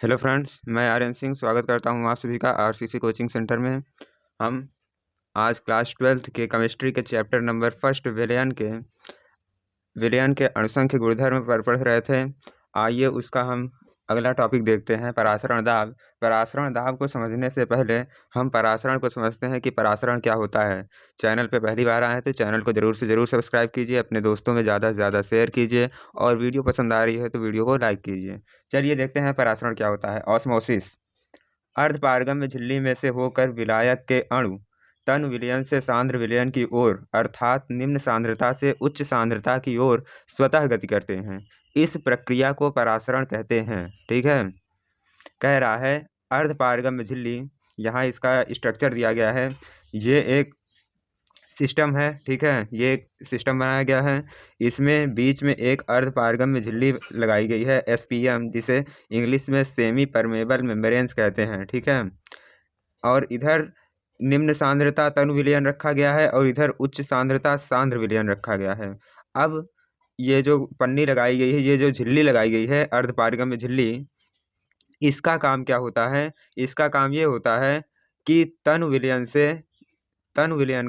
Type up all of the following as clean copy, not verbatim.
Hello friends, मैं आर्यन सिंह स्वागत करता हूं आप सभी का आरसीसी कोचिंग सेंटर में। हम आज क्लास 12th के केमिस्ट्री के चैप्टर नंबर फर्स्ट विलयन के अणुसंख्य गुणधर्म पर पढ़ रहे थे। आइए उसका हम अगला टॉपिक देखते हैं, परासरण दाब। परासरण दाब को समझने से पहले हम परासरण को समझते हैं कि परासरण क्या होता है। चैनल पे पहली बार आए हैं तो चैनल को ज़रूर से ज़रूर सब्सक्राइब कीजिए, अपने दोस्तों में ज़्यादा से ज़्यादा शेयर कीजिए और वीडियो पसंद आ रही है तो वीडियो को लाइक कीजिए। चलिए देखते हैं परासरण क्या होता है। ऑस्मोसिस, अर्धपारगम्य झिल्ली में से होकर विलायक के अणु तन विलयन से सांद्र विलयन की ओर अर्थात निम्न सांद्रता से उच्च सांद्रता की ओर स्वतः गति करते हैं। इस प्रक्रिया को परासरण कहते हैं। ठीक है, कह रहा है अर्धपारगम्य झिल्ली, यहाँ इसका स्ट्रक्चर दिया गया है। ये एक सिस्टम है, ठीक है, ये एक सिस्टम बनाया गया है। इसमें बीच में एक अर्धपारगम्य झिल्ली लगाई गई है, एसपीएम, जिसे इंग्लिश में सेमी परमेबल मेम्ब्रेन्स कहते हैं। ठीक है, और इधर निम्न सांद्रता तनु विलयन रखा गया है और इधर उच्च सांद्रता सांद्र विलयन रखा गया है। अब ये जो पन्नी लगाई गई है, ये जो झिल्ली लगाई गई है अर्धपारगम्य झिल्ली, इसका काम क्या होता है? इसका काम ये होता है कि तनु विलयन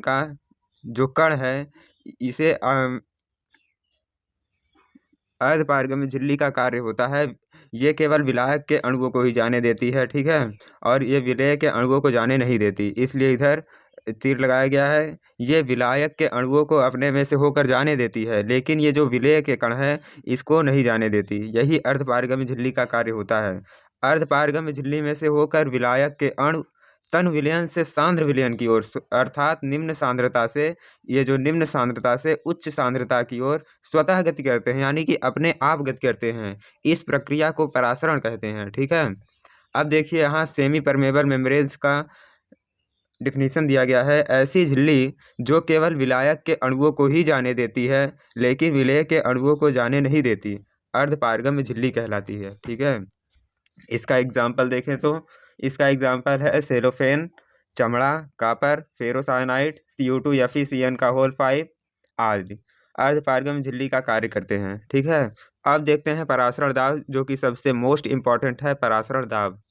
का जो कण है इसे अर्धपारगम्य झिल्ली का कार्य होता है, ये केवल विलायक के अणुओं को ही जाने देती है। ठीक है, और ये विलेय के अणुओं को जाने नहीं देती, इसलिए इधर तीर लगाया गया है। ये विलायक के अणुओं को अपने में से होकर जाने देती है, लेकिन ये जो विलेय के कण है इसको नहीं जाने देती। यही अर्धपारगम्य झिल्ली का कार्य होता है। अर्धपारगम्य झिल्ली में से होकर विलायक के अणु तन विलयन से सांद्र विलयन की ओर अर्थात निम्न सांद्रता से, ये जो निम्न सांद्रता से उच्च सांद्रता की ओर स्वतः गति करते हैं, यानी कि अपने आप गति करते हैं। इस प्रक्रिया को परासरण कहते हैं। ठीक है, अब देखिए यहाँ सेमी परमेबल मेम्ब्रेन्स का डिफिनीशन दिया गया है। ऐसी झिल्ली जो केवल विलायक के अणुओं को ही जाने देती है लेकिन विलेय के अणुओं को जाने नहीं देती, अर्धपारगम्य झिल्ली कहलाती है। ठीक है, इसका एग्जाम्पल देखें तो इसका एग्जाम्पल है सेलोफेन, चमड़ा, कापर, फेरोसाइनाइड, CO2 FeCN का होल 5 आदि अर्धपारगम्य झिल्ली का कार्य करते हैं। ठीक है, अब देखते हैं परासरण दाब, जो कि सबसे मोस्ट इम्पॉर्टेंट है। परासरण दाब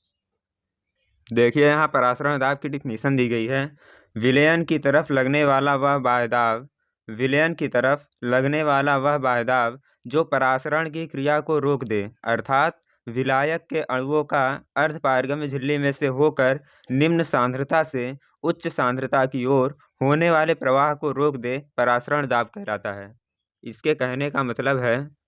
देखिए, यहाँ परासरण दाब की डिफिनीशन दी गई है। विलयन की तरफ लगने वाला वह बाह्यदाब, विलयन की तरफ लगने वाला वह बाह्यदाब जो परासरण की क्रिया को रोक दे, अर्थात विलायक के अणुओं का अर्धपारगम्य झिल्ली में से होकर निम्न सांद्रता से उच्च सांद्रता की ओर होने वाले प्रवाह को रोक दे, परासरण दाब कहलाता है। इसके कहने का मतलब है,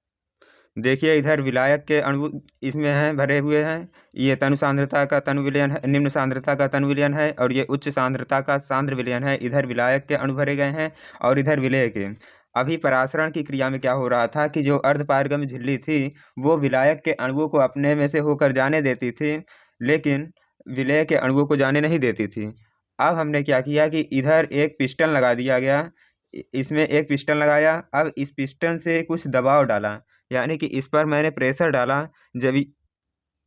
देखिए इधर विलायक के अणु इसमें हैं, भरे हुए हैं। ये तनु सांद्रता का तनु विलयन है, निम्न सांद्रता का तनु विलयन है, और ये उच्च सांद्रता का सांद्र विलयन है। इधर विलायक के अणु भरे गए हैं और इधर विलेय के। अभी परासरण की क्रिया में क्या हो रहा था कि जो अर्धपारगम्य झिल्ली थी वो विलायक के अणुओं को अपने में से होकर जाने देती थी, लेकिन विलेय के अणुओं को जाने नहीं देती थी। अब हमने क्या किया कि इधर एक पिस्टन लगा दिया गया, इसमें एक पिस्टन लगाया। अब इस पिस्टन से कुछ दबाव डाला, यानी कि इस पर मैंने प्रेशर डाला। जब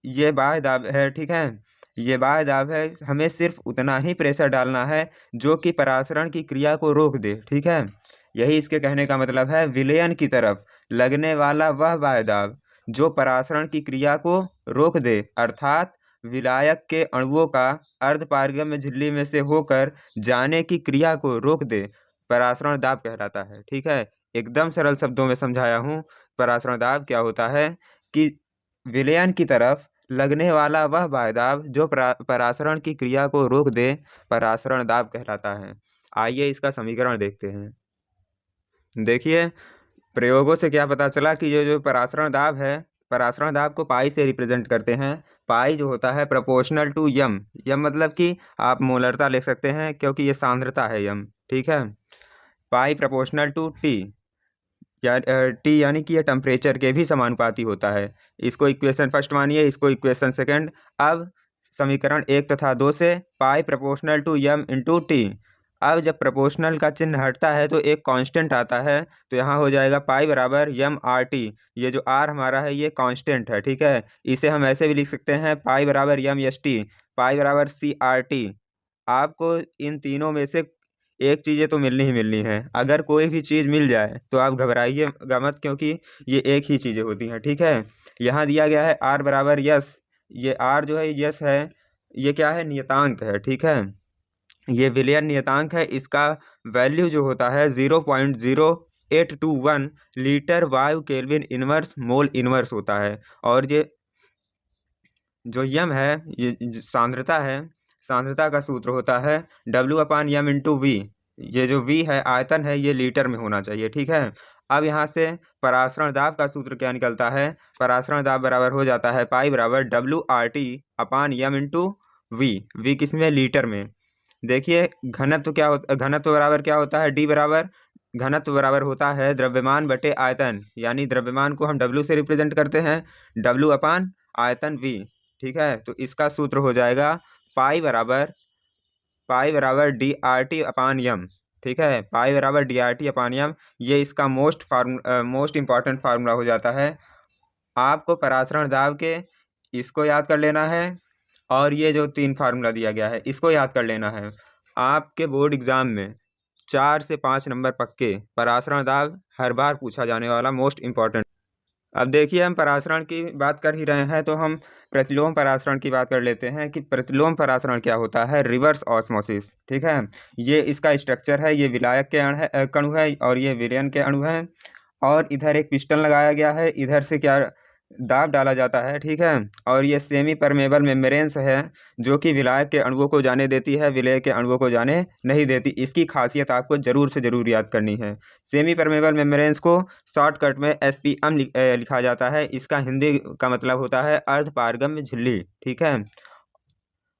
ये बाह्य दाब है, ठीक है, ये बाह्य दाब है, हमें सिर्फ उतना ही प्रेशर डालना है जो कि परासरण की क्रिया को रोक दे। ठीक है, यही इसके कहने का मतलब है। विलयन की तरफ लगने वाला वह बाह्य दाब जो परासरण की क्रिया को रोक दे, अर्थात विलायक के अणुओं का अर्धपारगम्य झिल्ली में से होकर जाने की क्रिया को रोक दे, परासरण दाब कहलाता है। ठीक है, एकदम सरल शब्दों में समझाया हूँ। परासरण दाब क्या होता है कि विलयन की तरफ लगने वाला वह बाह्यदाब जो परासरण की क्रिया को रोक दे, परासरण दाब कहलाता है। आइए इसका समीकरण देखते हैं। देखिए, प्रयोगों से क्या पता चला कि ये जो परासरण दाब है, परासरण दाब को पाई से रिप्रेजेंट करते हैं। पाई जो होता है प्रोपोर्शनल टू यम, यम मतलब कि आप मोलरता लिख सकते हैं क्योंकि ये सांद्रता है यम। ठीक है, पाई प्रोपोर्शनल टू टी, या टी यानी कि यह टेम्परेचर के भी समानुपाती होता है। इसको इक्वेशन फर्स्ट मानिए, इसको इक्वेशन सेकंड। अब समीकरण 1 तथा 2 से pi proportional to m into T. अब जब प्रोपोर्शनल का चिन्ह हटता है तो एक कांस्टेंट आता है, तो यहाँ हो जाएगा पाई बराबर यम आर टी। ये जो आर हमारा है ये कांस्टेंट है। ठीक है, इसे हम ऐसे भी लिख सकते हैं पाई बराबर यम एस टी, पाई बराबर सी आर टी। आपको इन तीनों में से एक चीज़ें तो मिलनी ही मिलनी है। अगर कोई भी चीज़ मिल जाए तो आप घबराइएगा मत, क्योंकि ये एक ही चीज़ें होती हैं। ठीक है, यहाँ दिया गया है आर बराबर यस ये R जो है यस है, ये क्या है, नियतांक है, ठीक है। ये विलियन नियतांक है, इसका वैल्यू जो होता है 0.0821 लीटर वायु केल्विन इनवर्स मोल इनवर्स होता है। और ये जो यम है, ये जो सांद्रता है, सांद्रता का सूत्र होता है W/m/V। ये जो V है आयतन है, ये लीटर में होना चाहिए, ठीक है। अब यहाँ से परासरण दाब का सूत्र क्या निकलता है, परासरण दाब बराबर हो जाता है पाई बराबर WRT/m/V। V किस में, लीटर में। देखिए घनत्व क्या होता, घनत्व बराबर क्या होता है, D बराबर, घनत्व बराबर होता है द्रव्यमान बटे आयतन, यानी द्रव्यमान को हम W से रिप्रेजेंट करते हैं, W/आयतन V, ठीक है। तो इसका सूत्र हो जाएगा पाई बराबर DRT/m, ठीक है, पाई बराबर DRT/m। ये इसका मोस्ट इम्पॉर्टेंट फार्मूला हो जाता है। आपको परासरण दाब के इसको याद कर लेना है, और ये जो 3 फार्मूला दिया गया है इसको याद कर लेना है। आपके बोर्ड एग्जाम में 4 से 5 नंबर पक्के परासरण दाब हर बार पूछा जाने वाला मोस्ट इम्पॉर्टेंट। अब देखिए हम परासरण की बात कर ही रहे हैं, तो हम प्रतिलोम परासरण की बात कर लेते हैं कि प्रतिलोम परासरण क्या होता है। रिवर्स ऑस्मोसिस, ठीक है, ये इसका स्ट्रक्चर है। ये विलायक के कणु है और ये विलयन के अणु है, और इधर एक पिस्टन लगाया गया है, इधर से क्या दाब डाला जाता है, ठीक है। और ये सेमी परमेबल मेम्ब्रेन्स है, जो कि विलायक के अणुओं को जाने देती है, विलय के अणुओं को जाने नहीं देती। इसकी खासियत आपको जरूर से जरूर याद करनी है। सेमी परमेबल मेम्ब्रेन्स को शॉर्टकट में SPM लिखा जाता है। इसका हिंदी का मतलब होता है अर्ध पारगम्य झिल्ली, ठीक है।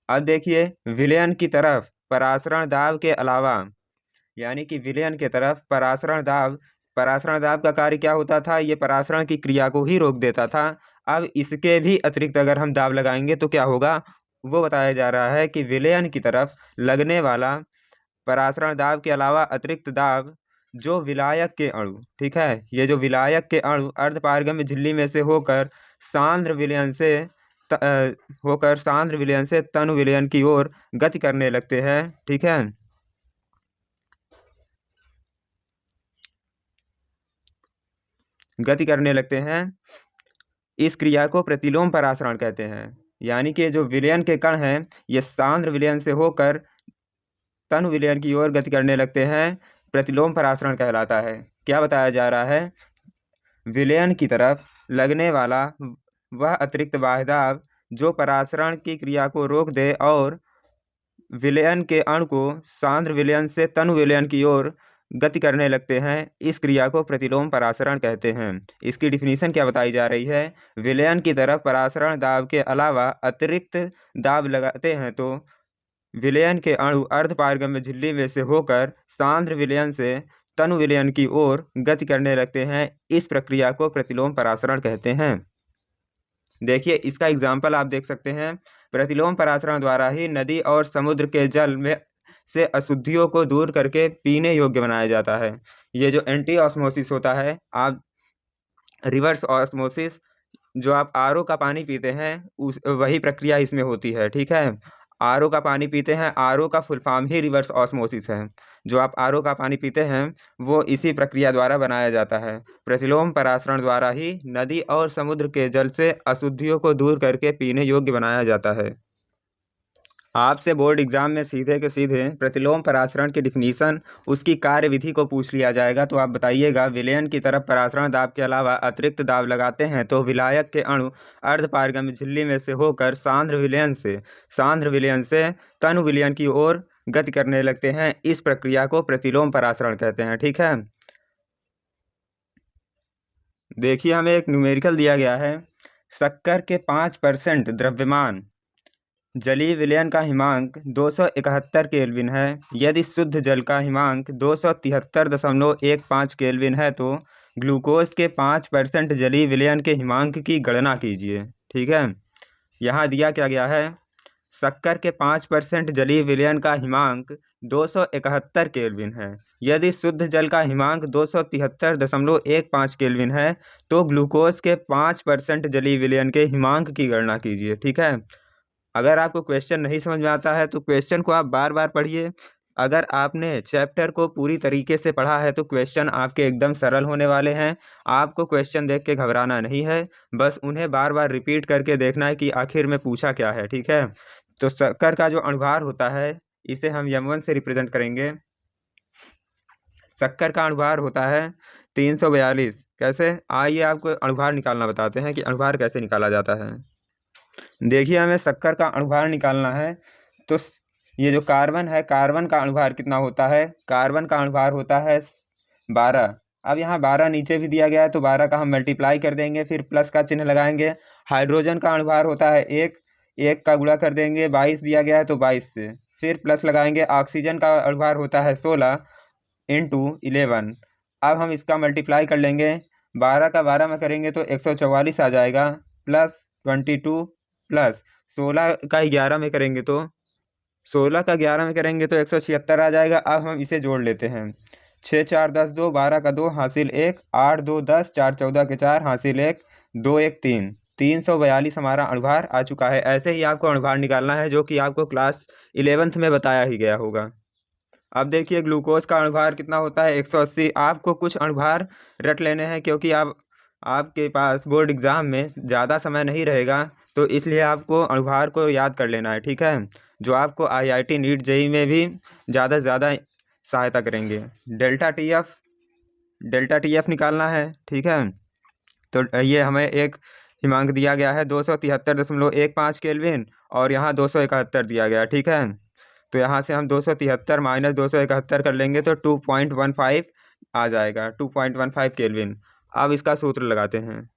अब देखिए विलयन की तरफ परासरण दाब के अलावा, यानी कि विलयन के तरफ परासरण दाब का कार्य क्या होता था, ये परासरण की क्रिया को ही रोक देता था। अब इसके भी अतिरिक्त अगर हम दाब लगाएंगे तो क्या होगा, वो बताया जा रहा है कि विलयन की तरफ लगने वाला परासरण दाब के अलावा अतिरिक्त दाब जो विलायक के अणु, ठीक है, ये जो विलायक के अणु अर्धपारगम्य झिल्ली में से होकर सांद्र विलयन से तनु विलयन की ओर गति करने लगते हैं, ठीक है। गति करने लगते हैं, इस क्रिया को प्रतिलोम परासरण कहते हैं। यानी कि जो विलयन के कण हैं, ये सांद्र विलयन से होकर तनु विलयन की ओर गति करने लगते हैं, प्रतिलोम परासरण कहलाता है। क्या बताया जा रहा है, विलयन की तरफ लगने वाला वह अतिरिक्त बाह्य दाब जो परासरण की क्रिया को रोक दे और विलयन के अणु को सांद्र विलयन से तनु विलयन की ओर गति करने लगते हैं, इस क्रिया को प्रतिलोम परासरण कहते हैं। इसकी डिफिनीशन क्या बताई जा रही है, विलयन की तरफ परासरण दाब के अलावा अतिरिक्त दाब लगाते हैं तो विलयन के अणु अर्धपारगम्य झिल्ली में से होकर सांद्र विलयन से तनु विलयन की ओर गति करने लगते हैं। इस प्रक्रिया को प्रतिलोम परासरण कहते हैं। देखिए इसका एग्जाम्पल आप देख सकते हैं। प्रतिलोम परासरण द्वारा ही नदी और समुद्र के जल में से अशुद्धियों को दूर करके पीने योग्य बनाया जाता है। ये जो एंटी ऑस्मोसिस होता है, आप रिवर्स ऑस्मोसिस, जो आप आरओ का पानी पीते हैं उस वही प्रक्रिया इसमें होती है, ठीक है। आरओ का पानी पीते हैं, आरओ का फुल फॉर्म ही रिवर्स ऑस्मोसिस है। जो आप आरओ का पानी पीते हैं वो इसी प्रक्रिया द्वारा बनाया जाता है। प्रतिलोम परासरण द्वारा ही नदी और समुद्र के जल से अशुद्धियों को दूर करके पीने योग्य बनाया जाता है। आपसे बोर्ड एग्जाम में सीधे के सीधे प्रतिलोम परासरण की डिफिनीशन, उसकी कार्यविधि को पूछ लिया जाएगा। तो आप बताइएगा, विलयन की तरफ परासरण दाब के अलावा अतिरिक्त दाब लगाते हैं तो विलायक के अणु अर्धपारगम्य झिल्ली में से होकर सांद्र विलयन से तनु विलयन की ओर गति करने लगते हैं। इस प्रक्रिया को प्रतिलोम परासरण कहते हैं, ठीक है। देखिए हमें एक न्यूमेरिकल दिया गया है, शक्कर के 5% द्रव्यमान जलीय विलयन का हिमांक 271 केल्विन है। यदि शुद्ध जल का हिमांक 273.15 केल्विन है तो ग्लूकोज के 5% जलीय विलयन के हिमांक की गणना कीजिए, ठीक है। यहाँ दिया क्या गया है, शक्कर के 5% जलीय विलयन का हिमांक 271 केल्विन है। यदि शुद्ध जल का हिमांक 273.15 केल्विन है तो ग्लूकोज के 5% जलीय विलयन के हिमांक की गणना कीजिए, ठीक है। अगर आपको क्वेश्चन नहीं समझ में आता है तो क्वेश्चन को आप बार बार पढ़िए, अगर आपने चैप्टर को पूरी तरीके से पढ़ा है तो क्वेश्चन आपके एकदम सरल होने वाले हैं। आपको क्वेश्चन देख के घबराना नहीं है, बस उन्हें बार बार रिपीट करके देखना है कि आखिर में पूछा क्या है, ठीक है। तो शक्कर का जो अणुभार होता है इसे हम m1 से रिप्रेजेंट करेंगे। शक्कर का अणुभार होता है 342। कैसे, आइए आपको अणुभार निकालना बताते हैं कि अणुभार कैसे निकाला जाता है। देखिए, हमें शक्कर का अणुभार निकालना है तो ये जो कार्बन है, कार्बन का अणुभार कितना होता है? कार्बन का अणुभार होता है 12। अब यहाँ 12 नीचे भी दिया गया है तो 12 का हम मल्टीप्लाई कर देंगे, फिर प्लस का चिन्ह लगाएंगे। हाइड्रोजन का अणुभार होता है 1, 1 का गुणा कर देंगे, 22 दिया गया है तो 22 से फिर प्लस लगाएंगे। ऑक्सीजन का अणुभार होता है 16 × 11। अब हम इसका मल्टीप्लाई कर लेंगे, 12 का 12 में करेंगे तो 144 आ जाएगा, प्लस 22 प्लस 16 का 11 में करेंगे तो 16 का 11 में करेंगे तो 176 आ जाएगा। अब हम इसे जोड़ लेते हैं, 6 4 10 2, 12 का 2 हासिल 1, 8 2 10, 4 14 के 4 हासिल 1, 2 1 3, 342 हमारा अणुभार आ चुका है। ऐसे ही आपको अणुभार निकालना है जो कि आपको क्लास 11th में बताया ही गया होगा। अब देखिए, ग्लूकोज का अणुभार कितना होता है? 180। आपको कुछ अणुभार रट लेने हैं क्योंकि आपके पास बोर्ड एग्ज़ाम में ज़्यादा समय नहीं रहेगा, तो इसलिए आपको अणुभार को याद कर लेना है, ठीक है, जो आपको IIT नीट जेई में भी ज़्यादा से ज़्यादा सहायता करेंगे। डेल्टा टी एफ निकालना है, ठीक है। तो ये हमें एक हिमांक दिया गया है 273.15 केल्विन और यहाँ 271 दिया गया है, ठीक है। तो यहाँ से हम 273 माइनस 271 कर लेंगे तो 2.15 आ जाएगा, 2.15 केल्विन। अब इसका सूत्र लगाते हैं,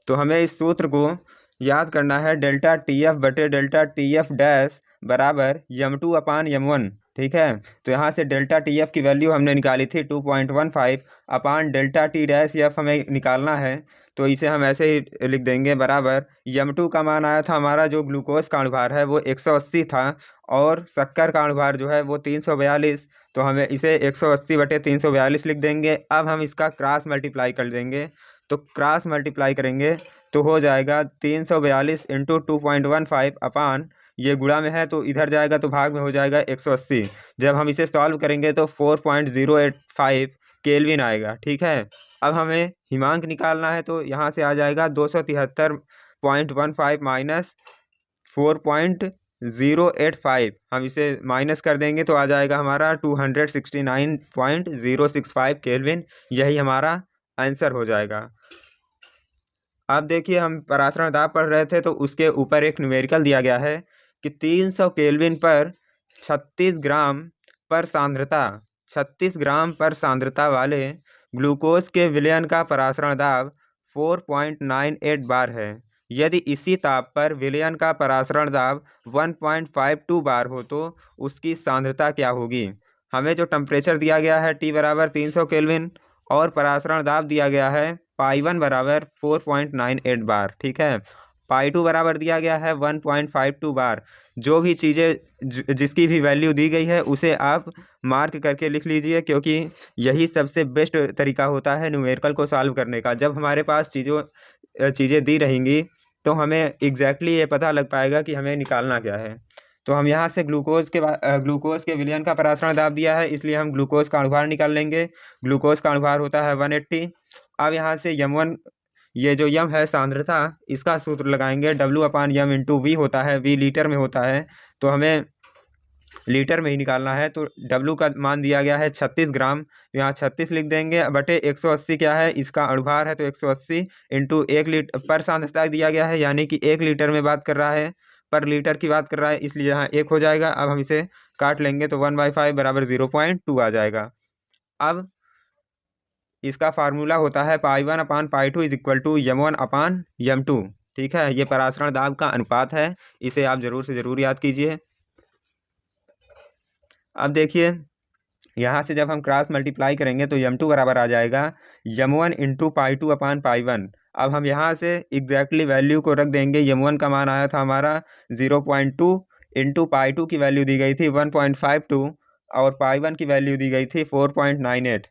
तो हमें इस सूत्र को याद करना है, डेल्टा टी एफ बटे डेल्टा टी एफ डैश बराबर m2/m1, ठीक है। तो यहाँ से डेल्टा टी एफ की वैल्यू हमने निकाली थी 2.15 अपान डेल्टा टी डैश एफ हमें निकालना है, तो इसे हम ऐसे ही लिख देंगे, बराबर m2 का मान आया था हमारा, जो ग्लूकोज का अणुभार है वो 180 था और शक्कर का अणुभार जो है वो 342, तो हमें इसे 180 बटे 342 लिख देंगे। अब हम इसका क्रॉस मल्टीप्लाई कर देंगे, तो क्रॉस मल्टीप्लाई करेंगे तो हो जाएगा 342 × 2.15 अपान, ये गुणा में है तो इधर जाएगा तो भाग में हो जाएगा 180। जब हम इसे सॉल्व करेंगे तो 4.085 केल्विन आएगा, ठीक है। अब हमें हिमांक निकालना है तो यहाँ से आ जाएगा 273.15 माइनस 4.085, हम इसे माइनस कर देंगे तो आ जाएगा हमारा 269.065 केल्विन। यही हमारा आंसर हो जाएगा। अब देखिए, हम परासरण दाब पढ़ रहे थे तो उसके ऊपर एक न्यूमेरिकल दिया गया है कि 300 केल्विन पर 36 ग्राम पर सांद्रता वाले ग्लूकोज के विलयन का परासरण दाब 4.98 बार है। यदि इसी ताप पर विलयन का परासरण दाब 1.52 बार हो तो उसकी सांद्रता क्या होगी? हमें जो टेम्परेचर दिया गया है T बराबर 300 केल्विन और परासरण दाब दिया गया है π1 बराबर 4.98 बार, ठीक है। π2 बराबर दिया गया है 1.52 बार। जो भी चीज़ें जिसकी भी वैल्यू दी गई है उसे आप मार्क करके लिख लीजिए, क्योंकि यही सबसे बेस्ट तरीका होता है न्यूमेरिकल को सॉल्व करने का। जब हमारे पास चीज़ें दी रहेंगी तो हमें एग्जैक्टली ये पता लग पाएगा कि हमें निकालना क्या है। तो हम यहाँ से ग्लूकोज के विलयन का परासरण दाब दिया है, इसलिए हम ग्लूकोज का अणुभार निकाल लेंगे। ग्लूकोज का अणुभार होता है 180। अब यहाँ से m1, ये जो m है सांद्रता, इसका सूत्र लगाएंगे, W/m × V होता है, V लीटर में होता है, तो हमें लीटर में ही निकालना है। तो W का मान दिया गया है 36 ग्राम, तो यहाँ 36 लिख देंगे, बटे 180 क्या है, इसका अणुभार है, तो 180 × 1 लीटर पर सांद्रता दिया गया है, यानी कि 1 लीटर में बात कर रहा है, पर लीटर की बात कर रहा है, इसलिए यहाँ 1 हो जाएगा। अब हम इसे काट लेंगे तो 1/5 बराबर 0.2 आ जाएगा। अब इसका फार्मूला होता है π1/π2 = m1/m2, ठीक है। ये परासरण दाब का अनुपात है, इसे आप ज़रूर से ज़रूर याद कीजिए। अब देखिए, यहाँ से जब हम क्रॉस मल्टीप्लाई करेंगे तो m2 बराबर आ जाएगा m1 × π2/π1। अब हम यहाँ से एग्जैक्टली वैल्यू को रख देंगे। m1 का मान आया था हमारा 0.2 × π2 की वैल्यू दी गई थी 1.52 और π1 की वैल्यू दी गई थी 4.98।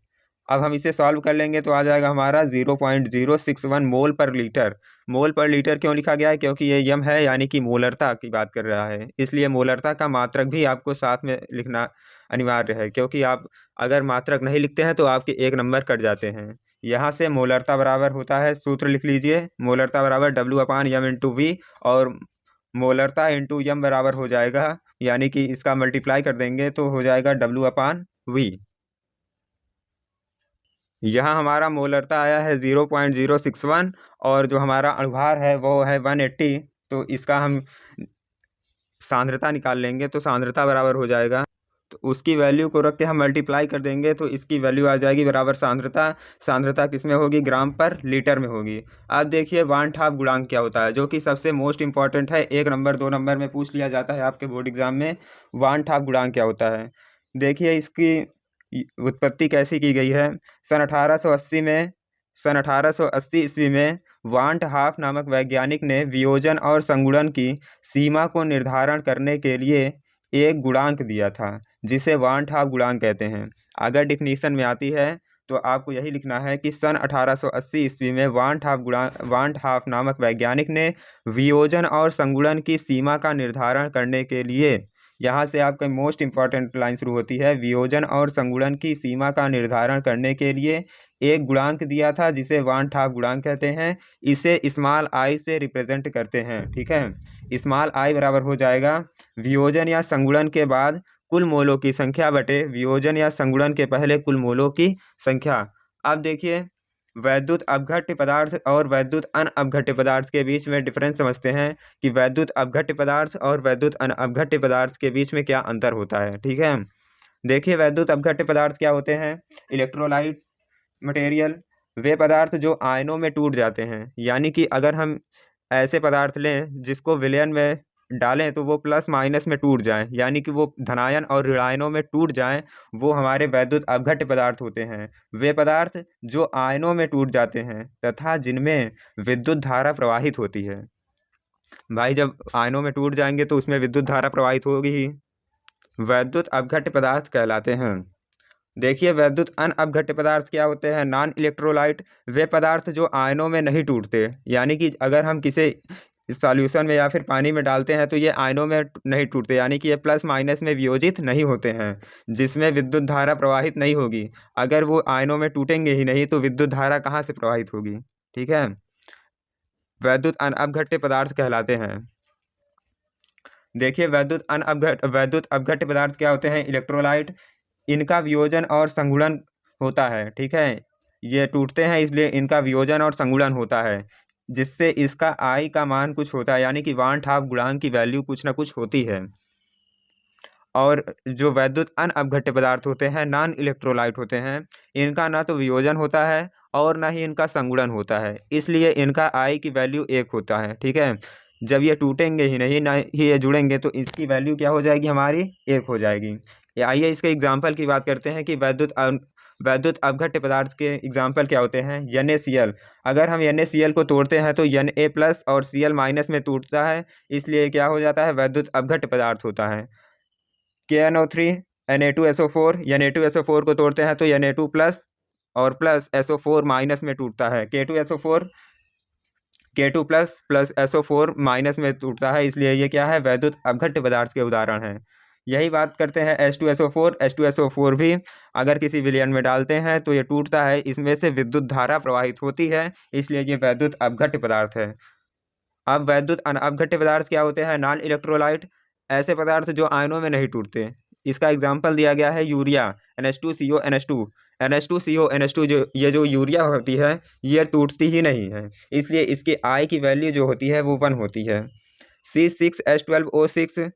अब हम इसे सॉल्व कर लेंगे तो आ जाएगा हमारा 0.061 मोल पर लीटर। मोल पर लीटर क्यों लिखा गया है? क्योंकि ये यम है, यानी कि मोलरता की बात कर रहा है, इसलिए मोलरता का मात्रक भी आपको साथ में लिखना अनिवार्य है, क्योंकि आप अगर मात्रक नहीं लिखते हैं तो आपके 1 नंबर कट जाते हैं। यहाँ से मोलरता बराबर होता है, सूत्र लिख लीजिए, मोलरता बराबर W/m/V, और मोलरता इंटू यम बराबर हो जाएगा, यानी कि इसका मल्टीप्लाई कर देंगे तो हो जाएगा W/V। यहाँ हमारा मोलरता आया है 0.061, और जो हमारा अणुभार है वो है 180। तो इसका हम सांद्रता निकाल लेंगे, तो सांद्रता बराबर हो जाएगा, तो उसकी वैल्यू को रख के हम मल्टीप्लाई कर देंगे तो इसकी वैल्यू आ जाएगी बराबर सांद्रता। सांद्रता किस में होगी? ग्राम पर लीटर में होगी। अब देखिए वान ठाप गुणांक क्या होता है, जो कि सबसे मोस्ट इंपॉर्टेंट है, 1 नंबर 2 नंबर में पूछ लिया जाता है आपके बोर्ड एग्जाम में। वान ठाप गुणांक क्या होता है? देखिए इसकी उत्पत्ति कैसी की गई है। सन 1880 ईस्वी में वांट हाफ नामक वैज्ञानिक ने वियोजन और संगुणन की सीमा को निर्धारण करने के लिए एक गुणांक दिया था, जिसे वांट हाफ गुणांक कहते हैं। अगर डिफिनीशन में आती है तो आपको यही लिखना है कि सन 1880 ईस्वी में वांट हाफ नामक वैज्ञानिक ने वियोजन और संगुणन की सीमा का निर्धारण करने के लिए, यहाँ से आपका मोस्ट इंपॉर्टेंट लाइन शुरू होती है, वियोजन और संगुणन की सीमा का निर्धारण करने के लिए एक गुणांक दिया था, जिसे वान ठाप गुणांक कहते हैं। इसे स्मॉल आई से रिप्रेजेंट करते हैं, ठीक है। स्मॉल आई बराबर हो जाएगा वियोजन या संगुणन के बाद कुल मोलों की संख्या बटे वियोजन या संगुणन के पहले कुल मोलों की संख्या। अब देखिए वैद्युत अपघट्य पदार्थ और वैद्युत अनअपघट्य पदार्थ के बीच में डिफरेंस समझते हैं कि वैद्युत अपघट्य पदार्थ और वैद्युत अनअपघट्य पदार्थ के बीच में क्या अंतर होता है, ठीक है। देखिए वैद्युत अपघट्य पदार्थ क्या होते हैं? इलेक्ट्रोलाइट मटेरियल, वे पदार्थ जो आयनों में टूट जाते हैं, यानी कि अगर हम ऐसे पदार्थ लें जिसको विलयन में डालें तो वो प्लस माइनस में टूट जाएं, यानी कि वो धनायन और ऋणायनों में टूट जाएं, वो हमारे वैद्युत अपघट्य पदार्थ होते हैं। वे पदार्थ जो आयनों में टूट जाते हैं तथा जिनमें विद्युत धारा प्रवाहित होती है। भाई जब आयनों में टूट जाएंगे तो उसमें विद्युत धारा प्रवाहित होगी ही, वैद्युत अपघट्य पदार्थ कहलाते हैं। देखिए वैद्युत अनअपघट्य पदार्थ क्या होते हैं? नॉन इलेक्ट्रोलाइट, वे पदार्थ जो आयनों में नहीं टूटते, यानी कि अगर हम किसी सॉल्यूशन में या फिर पानी में डालते हैं तो ये आयनों में नहीं टूटते, यानी कि ये प्लस माइनस में वियोजित नहीं होते हैं, जिसमें विद्युत धारा प्रवाहित नहीं होगी। अगर वो आयनों में टूटेंगे ही नहीं तो विद्युत धारा कहाँ से प्रवाहित होगी, ठीक है। वैद्युत अनअपघट्य पदार्थ कहलाते हैं। देखिए वैद्युत अपघट्य पदार्थ क्या होते हैं? इलेक्ट्रोलाइट, इनका वियोजन और संगुणन होता है, ठीक है। ये टूटते हैं इसलिए इनका वियोजन और संगुणन होता है, जिससे इसका आई का मान कुछ होता है, यानी कि वान ठाप गुणांक की वैल्यू कुछ ना कुछ होती है। और जो वैद्युत अनअपघट्य पदार्थ होते हैं, नॉन इलेक्ट्रोलाइट होते हैं, इनका ना तो वियोजन होता है और ना ही इनका संगुणन होता है, इसलिए इनका आई की वैल्यू 1 होता है, ठीक है। जब ये टूटेंगे ही नहीं, ना ही ये जुड़ेंगे, तो इसकी वैल्यू क्या हो जाएगी? हमारी 1 हो जाएगी। आइए इसके एग्जाम्पल की बात करते हैं कि वैद्युत अपघट्य पदार्थ के एग्जाम्पल क्या होते हैं। NaCl, अगर हम NaCl को तोड़ते हैं तो Na+ और Cl- में टूटता है, इसलिए क्या हो जाता है? वैद्युत अपघट्य पदार्थ होता है। KNO3 Na2SO4, Na2SO4 को तोड़ते हैं तो Na2+ और प्लस SO4- में टूटता है। K2SO4 K2+ SO4- में टूटता है, इसलिए ये क्या है? वैद्युत अपघट्य पदार्थ के उदाहरण हैं। यही बात करते हैं H2SO4 भी अगर किसी विलयन में डालते हैं तो ये टूटता है, इसमें से विद्युत धारा प्रवाहित होती है, इसलिए ये वैद्युत अपघट्य पदार्थ है। अब वैद्युत अनअपघट्य पदार्थ क्या होते हैं? नॉन इलेक्ट्रोलाइट, ऐसे पदार्थ जो आयनों में नहीं टूटते। इसका एग्जाम्पल दिया गया है यूरिया, NH2CO NH2 जो यूरिया होती है ये टूटती ही नहीं है, इसलिए इसकी आई की वैल्यू जो होती है वो 1 होती है। C6H12O6,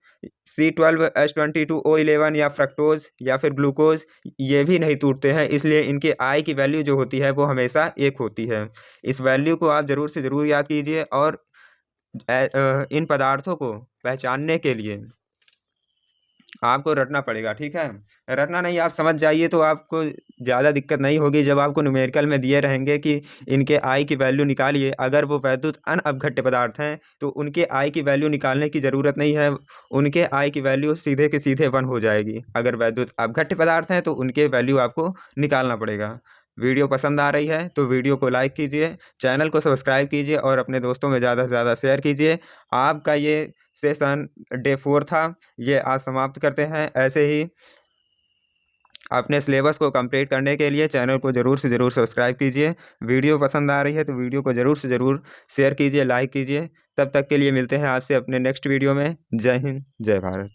C12H22O11 या फ्रक्टोज या फिर ग्लूकोज, ये भी नहीं टूटते हैं, इसलिए इनके आई की वैल्यू जो होती है वो हमेशा 1 होती है। इस वैल्यू को आप ज़रूर से ज़रूर याद कीजिए, और इन पदार्थों को पहचानने के लिए आपको रटना पड़ेगा, ठीक है। रटना नहीं, आप समझ जाइए तो आपको ज़्यादा दिक्कत नहीं होगी। जब आपको न्यूमेरिकल में दिए रहेंगे कि इनके आई की वैल्यू निकालिए, अगर वो वैद्युत अनअपघट्य पदार्थ हैं तो उनके आई की वैल्यू निकालने की ज़रूरत नहीं है, उनके आई की वैल्यू सीधे के सीधे 1 हो जाएगी। अगर वैद्युत अपघट्य पदार्थ हैं तो उनके वैल्यू आपको निकालना पड़ेगा। वीडियो पसंद आ रही है तो वीडियो को लाइक कीजिए, चैनल को सब्सक्राइब कीजिए और अपने दोस्तों में ज़्यादा से ज़्यादा शेयर कीजिए। आपका ये सेशन डे 4 था, ये आज समाप्त करते हैं। ऐसे ही अपने सिलेबस को कंप्लीट करने के लिए चैनल को ज़रूर से ज़रूर सब्सक्राइब कीजिए। वीडियो पसंद आ रही है तो वीडियो को ज़रूर से ज़रूर शेयर कीजिए, लाइक कीजिए। तब तक के लिए मिलते हैं आपसे अपने नेक्स्ट वीडियो में। जय हिंद, जय भारत।